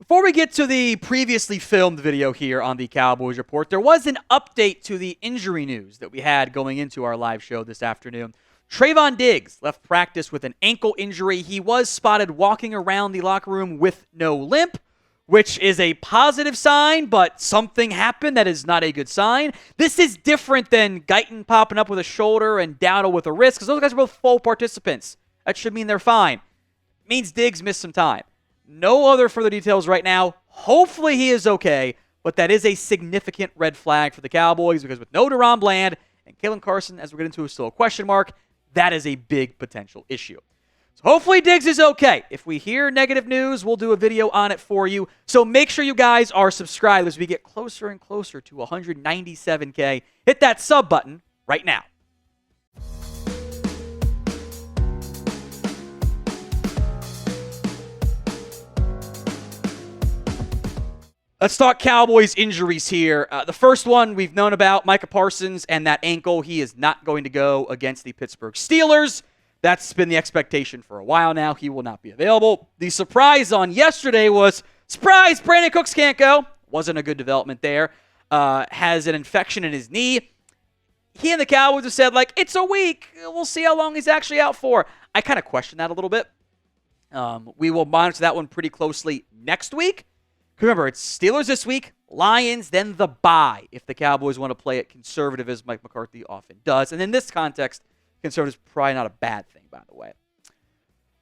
Before we get to the previously filmed video here on the Cowboys Report, there was an update to the injury news that we had going into our live show this afternoon. Trevon Diggs left practice with an ankle injury. He was spotted walking around the locker room with no limp, which is a positive sign, but something happened that is not a good sign. This is different than Guyton popping up with a shoulder and Dowdle with a wrist, because those guys are both full participants. That should mean they're fine. It means Diggs missed some time. No other further details right now. Hopefully he is okay, but that is a significant red flag for the Cowboys because with no DaRon Bland and Caelen Carson, as we're getting into, is still a question mark, that is a big potential issue. So hopefully Diggs is okay. If we hear negative news, we'll do a video on it for you. So make sure you guys are subscribed as we get closer and closer to 197K. Hit that sub button right now. Let's talk Cowboys injuries here. The first one we've known about, Micah Parsons and that ankle. He is not going to go against the Pittsburgh Steelers. That's been the expectation for a while now. He will not be available. The surprise on yesterday was, surprise, Brandin Cooks can't go. Wasn't a good development there. Has an infection in his knee. He and the Cowboys have said, it's a week. We'll see how long he's actually out for. I kind of question that a little bit. We will monitor that one pretty closely next week. Remember, it's Steelers this week, Lions, then the bye, if the Cowboys want to play it conservative, as Mike McCarthy often does. And in this context, conservative is probably not a bad thing, by the way.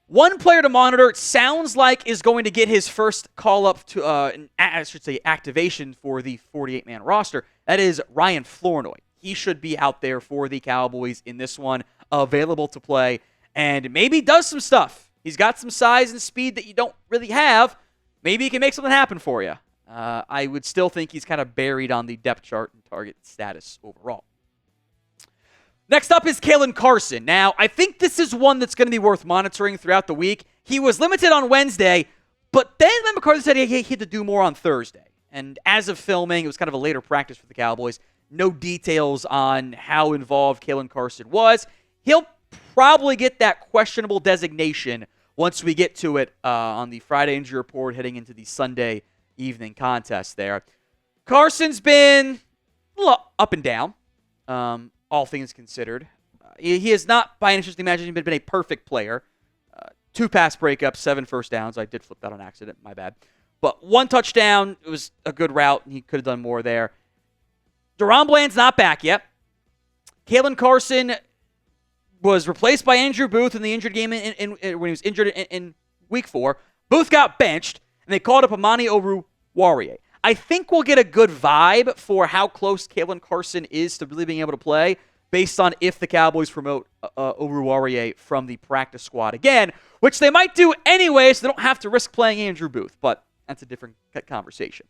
One player to monitor, it sounds like, is going to get his first call-up to, activation for the 48-man roster. That is Ryan Flournoy. He should be out there for the Cowboys in this one, available to play, and maybe does some stuff. He's got some size and speed that you don't really have. Maybe he can make something happen for you. I would still think he's kind of buried on the depth chart and target status overall. Next up is Caelen Carson. Now, I think this is one that's going to be worth monitoring throughout the week. He was limited on Wednesday, but then McCarthy said he had to do more on Thursday. And as of filming, it was kind of a later practice for the Cowboys. No details on how involved Caelen Carson was. He'll probably get that questionable designation once we get to it on the Friday injury report heading into the Sunday evening contest there. Carson's been a little up and down, all things considered. He has not, by any stretch of the imagination, been a perfect player. 2 pass breakups, 7 first downs. I did flip that on accident. My bad. But 1 touchdown. It was a good route, and he could have done more there. DaRon Bland's not back yet. Caelen Carson was replaced by Andrew Booth in the injured game when he was injured in week 4. Booth got benched, and they called up Amani Oruwariye. I think we'll get a good vibe for how close Caelen Carson is to really being able to play based on if the Cowboys promote Oruwariye from the practice squad again, which they might do anyway, so they don't have to risk playing Andrew Booth, but that's a different conversation.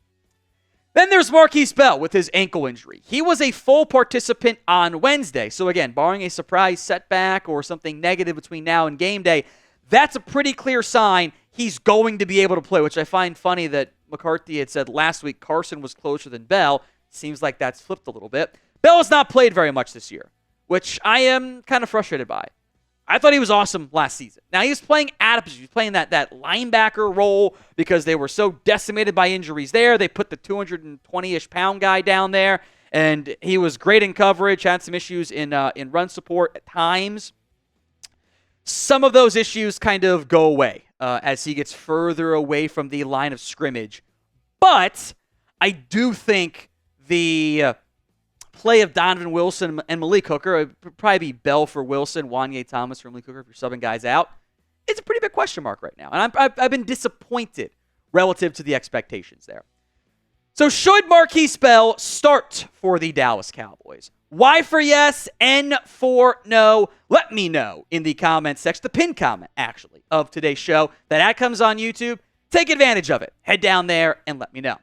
Then there's Markquese with his ankle injury. He was a full participant on Wednesday. So again, barring a surprise setback or something negative between now and game day, that's a pretty clear sign he's going to be able to play, which I find funny that McCarthy had said last week Carson was closer than Bell. Seems like that's flipped a little bit. Bell has not played very much this year, which I am kind of frustrated by. I thought he was awesome last season. Now, he was playing out of position. He was playing that linebacker role because they were so decimated by injuries there. They put the 220-ish pound guy down there, and he was great in coverage, had some issues in run support at times. Some of those issues kind of go away as he gets further away from the line of scrimmage. But I do think the play of Donovan Wilson and Malik Hooker, it would probably be Bell for Wilson, Wanye Thomas for Malik Hooker if you're subbing guys out. It's a pretty big question mark right now. And I've been disappointed relative to the expectations there. So should Markquese start for the Dallas Cowboys? Y for yes, N for no. Let me know in the comments section, the pinned comment, actually, of today's show. That comes on YouTube. Take advantage of it. Head down there and let me know.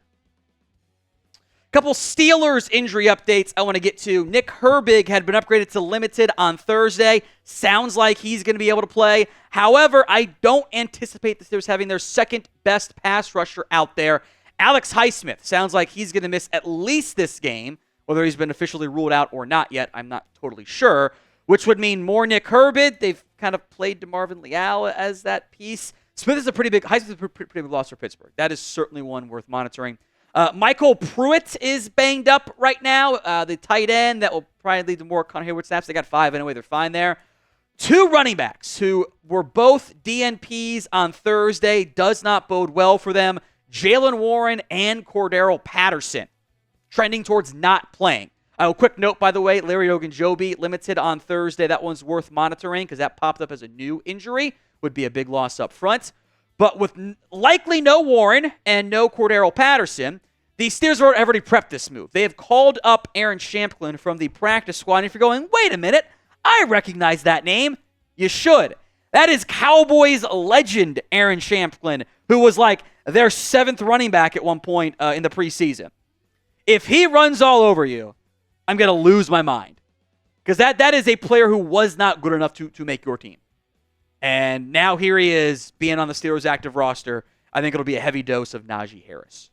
Couple Steelers injury updates I want to get to. Nick Herbig had been upgraded to limited on Thursday. Sounds like he's going to be able to play. However, I don't anticipate the Steelers having their second best pass rusher out there. Alex Highsmith sounds like he's going to miss at least this game. Whether he's been officially ruled out or not yet, I'm not totally sure. Which would mean more Nick Herbig. They've kind of played DeMarvin Leal as that piece. Smith is a pretty big, Highsmith is a pretty big loss for Pittsburgh. That is certainly one worth monitoring. Michael Pruitt is banged up right now. The tight end that will probably lead to more Connor Hayward snaps. They got 5 anyway. They're fine there. 2 running backs who were both DNPs on Thursday. Does not bode well for them. Jalen Warren and Cordero Patterson trending towards not playing. A quick note, by the way, Larry Ogunjobi limited on Thursday. That one's worth monitoring because that popped up as a new injury. Would be a big loss up front. But with likely no Warren and no Cordero Patterson, the Steelers have already prepped this move. They have called up Aaron Shamplin from the practice squad. And if you're going, wait a minute, I recognize that name. You should. That is Cowboys legend Aaron Shamplin, who was like their 7th running back at one point in the preseason. If he runs all over you, I'm going to lose my mind. Because that is a player who was not good enough to make your team. And now here he is being on the Steelers active roster. I think it'll be a heavy dose of Najee Harris.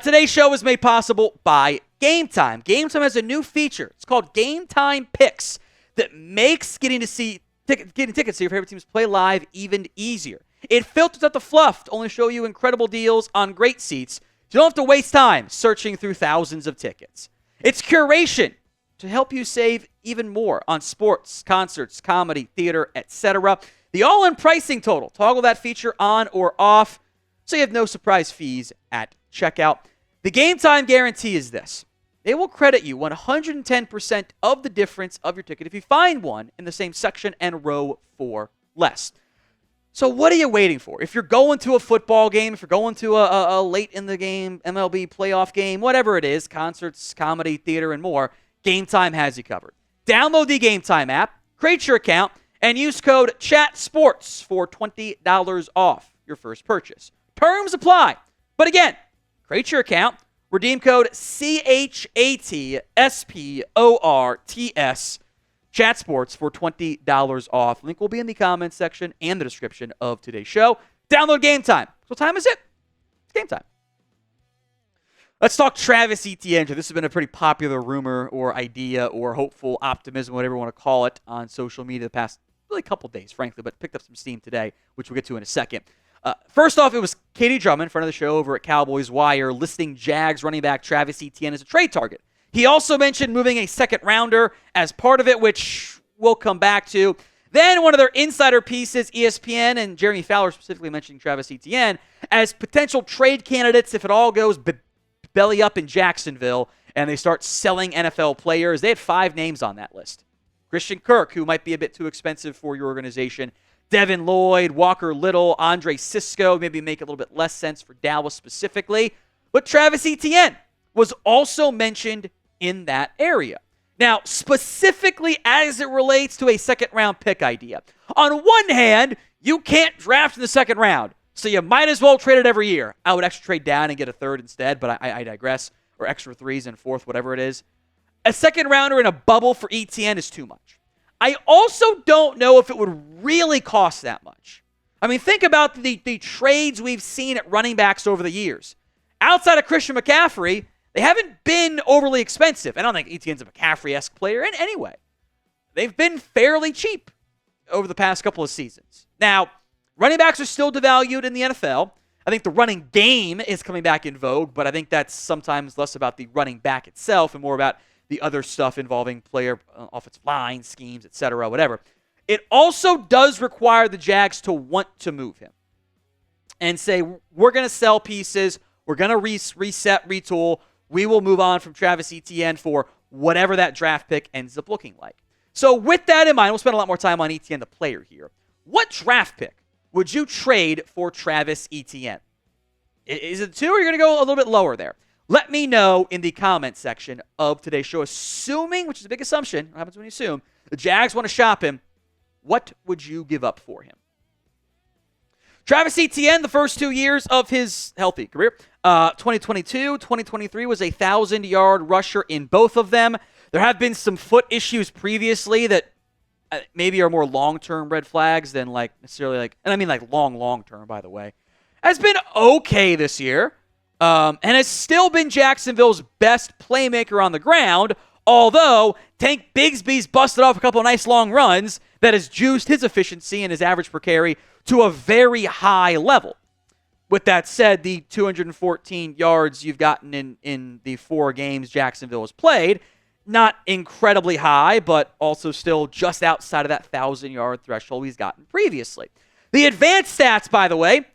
Today's show is made possible by Game Time. Game Time has a new feature. It's called Game Time Picks that makes getting tickets to your favorite teams play live even easier. It filters out the fluff to only show you incredible deals on great seats. You don't have to waste time searching through thousands of tickets. It's curation to help you save even more on sports, concerts, comedy, theater, etc. The all-in pricing total. Toggle that feature on or off so you have no surprise fees at checkout. The Game Time guarantee is this. They will credit you 110% of the difference of your ticket if you find one in the same section and row for less. So what are you waiting for? If you're going to a football game, if you're going to a late in the game MLB playoff game, whatever it is, concerts, comedy, theater, and more, Game Time has you covered. Download the Game Time app, create your account, and use code CHATSPORTS for $20 off your first purchase. Terms apply. But again, create your account, redeem code CHATSPORTS, ChatSports for $20 off. Link will be in the comments section and the description of today's show. Download Game Time. What time is it? It's game time. Let's talk Travis Etienne. This has been a pretty popular rumor or idea or hopeful optimism, whatever you want to call it, on social media the past really couple days, frankly, but picked up some steam today, which we'll get to in a second. First off, it was Katie Drummond, friend of the show over at Cowboys Wire, listing Jags running back Travis Etienne as a trade target. He also mentioned moving a second rounder as part of it, which we'll come back to. Then one of their insider pieces, ESPN and Jeremy Fowler specifically mentioning Travis Etienne as potential trade candidates if it all goes belly up in Jacksonville and they start selling NFL players. They had 5 names on that list. Christian Kirk, who might be a bit too expensive for your organization. Devin Lloyd, Walker Little, Andre Cisco, maybe make a little bit less sense for Dallas specifically. But Travis Etienne was also mentioned in that area. Now, specifically as it relates to a second-round pick idea. On one hand, you can't draft in the second round, so you might as well trade it every year. I would extra trade down and get a third instead, but I digress. Or extra 3s and 4th, whatever it is. A second rounder in a bubble for Etienne is too much. I also don't know if it would really cost that much. I mean, think about the trades we've seen at running backs over the years. Outside of Christian McCaffrey, they haven't been overly expensive. I don't think Etienne's a McCaffrey-esque player in any way. They've been fairly cheap over the past couple of seasons. Now, running backs are still devalued in the NFL. I think the running game is coming back in vogue, but I think that's sometimes less about the running back itself and more about the other stuff involving player offensive line, schemes, etc., whatever. It also does require the Jags to want to move him and say, we're going to sell pieces, we're going to reset, retool, we will move on from Travis Etienne for whatever that draft pick ends up looking like. So with that in mind, we'll spend a lot more time on Etienne, the player here. What draft pick would you trade for Travis Etienne? Is it 2 or are you going to go a little bit lower there? Let me know in the comments section of today's show. Assuming, which is a big assumption, what happens when you assume, the Jags want to shop him, what would you give up for him? Travis Etienne, the first 2 years of his healthy career, 2022, 2023 was a 1,000-yard rusher in both of them. There have been some foot issues previously that maybe are more long-term red flags than necessarily and I mean long-term, by the way. Has been okay this year. And has still been Jacksonville's best playmaker on the ground, although Tank Bigsby's busted off a couple of nice long runs that has juiced his efficiency and his average per carry to a very high level. With that said, the 214 yards you've gotten in the 4 games Jacksonville has played, not incredibly high, but also still just outside of that 1,000-yard threshold he's gotten previously. The advanced stats, by the way,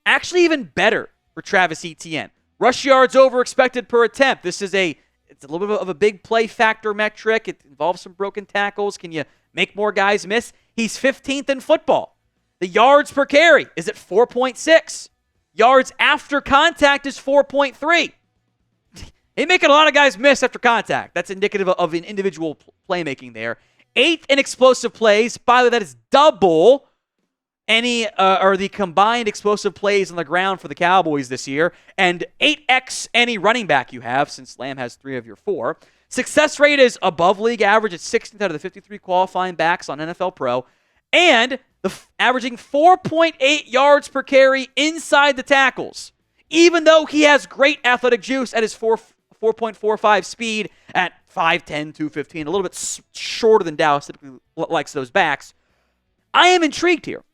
actually even better for Travis Etienne. Rush yards over expected per attempt. It's a little bit of a big play factor metric. It involves some broken tackles. Can you make more guys miss? He's 15th in football. The yards per carry is at 4.6. Yards after contact is 4.3. They making a lot of guys miss after contact. That's indicative of an individual playmaking there. 8th in explosive plays. By the way, that is double the combined explosive plays on the ground for the Cowboys this year, and 8x any running back you have, since Lamb has 3 of your 4. Success rate is above league average at 16th out of the 53 qualifying backs on NFL Pro, and averaging 4.8 yards per carry inside the tackles, even though he has great athletic juice at his 4.45 speed at 5'10", 215, a little bit shorter than Dallas typically likes those backs. I am intrigued here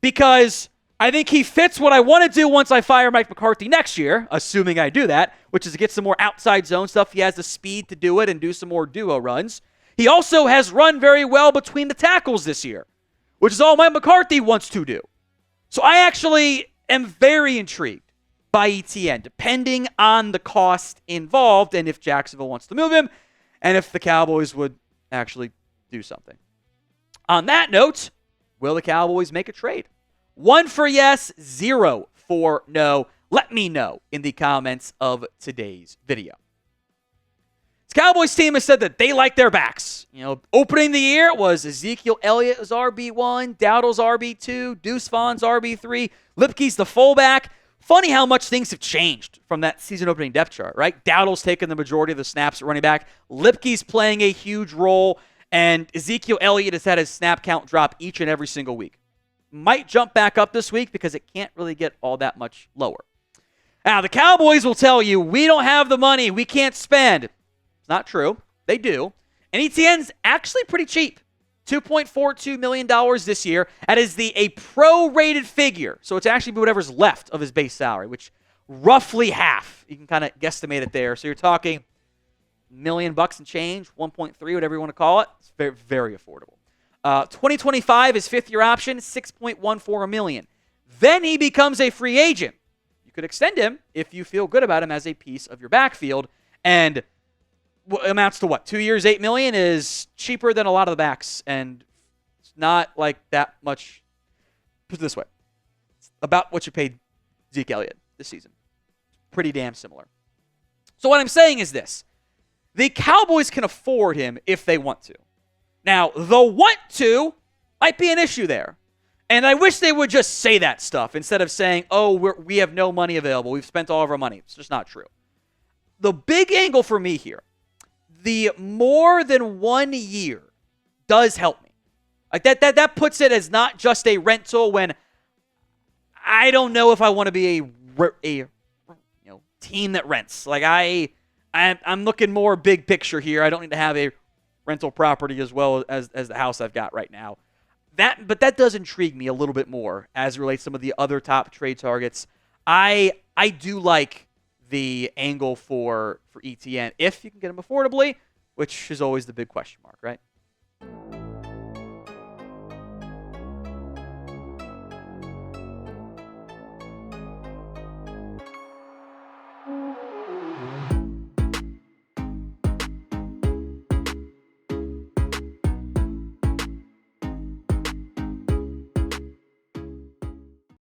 because I think he fits what I want to do once I fire Mike McCarthy next year, assuming I do that, which is to get some more outside zone stuff. He has the speed to do it and do some more duo runs. He also has run very well between the tackles this year, which is all Mike McCarthy wants to do. So I actually am very intrigued by Etienne, depending on the cost involved and if Jacksonville wants to move him and if the Cowboys would actually do something. On that note, will the Cowboys make a trade? 1 for yes, 0 for no. Let me know in the comments of today's video. This Cowboys team has said that they like their backs. Opening the year was Ezekiel Elliott was RB1, Dowdle's RB2, Deuce Vaughn's RB3, Lipke's the fullback. Funny how much things have changed from that season opening depth chart, right? Dowdle's taken the majority of the snaps at running back. Lipke's playing a huge role, and Ezekiel Elliott has had his snap count drop each and every single week. Might jump back up this week because it can't really get all that much lower. Now, the Cowboys will tell you, we don't have the money, we can't spend. It's not true. They do. And Etienne's actually pretty cheap. $2.42 million this year. That is a prorated figure. So it's actually whatever's left of his base salary, which roughly half. You can kind of guesstimate it there. So you're talking $1 million and change, 1.3, whatever you want to call it. It's very, very affordable. 2025, his 5th-year option, $6.14 million. Then he becomes a free agent. You could extend him if you feel good about him as a piece of your backfield. And amounts to what? 2 years, $8 million is cheaper than a lot of the backs, and it's not like that much. Put it this way: it's about what you paid Zeke Elliott this season. Pretty damn similar. So what I'm saying is this: the Cowboys can afford him if they want to. Now, the want to might be an issue there, and I wish they would just say that stuff instead of saying, "Oh, we have no money available. We've spent all of our money." It's just not true. The big angle for me here. The more than 1 year does help me. Like that puts it as not just a rental when I don't know if I want to be a team that rents. Like I'm looking more big picture here. I don't need to have a rental property as well as the house I've got right now. But that does intrigue me a little bit more as it relates to some of the other top trade targets. I do like the angle for Etienne if you can get him affordably, which is always the big question mark, right?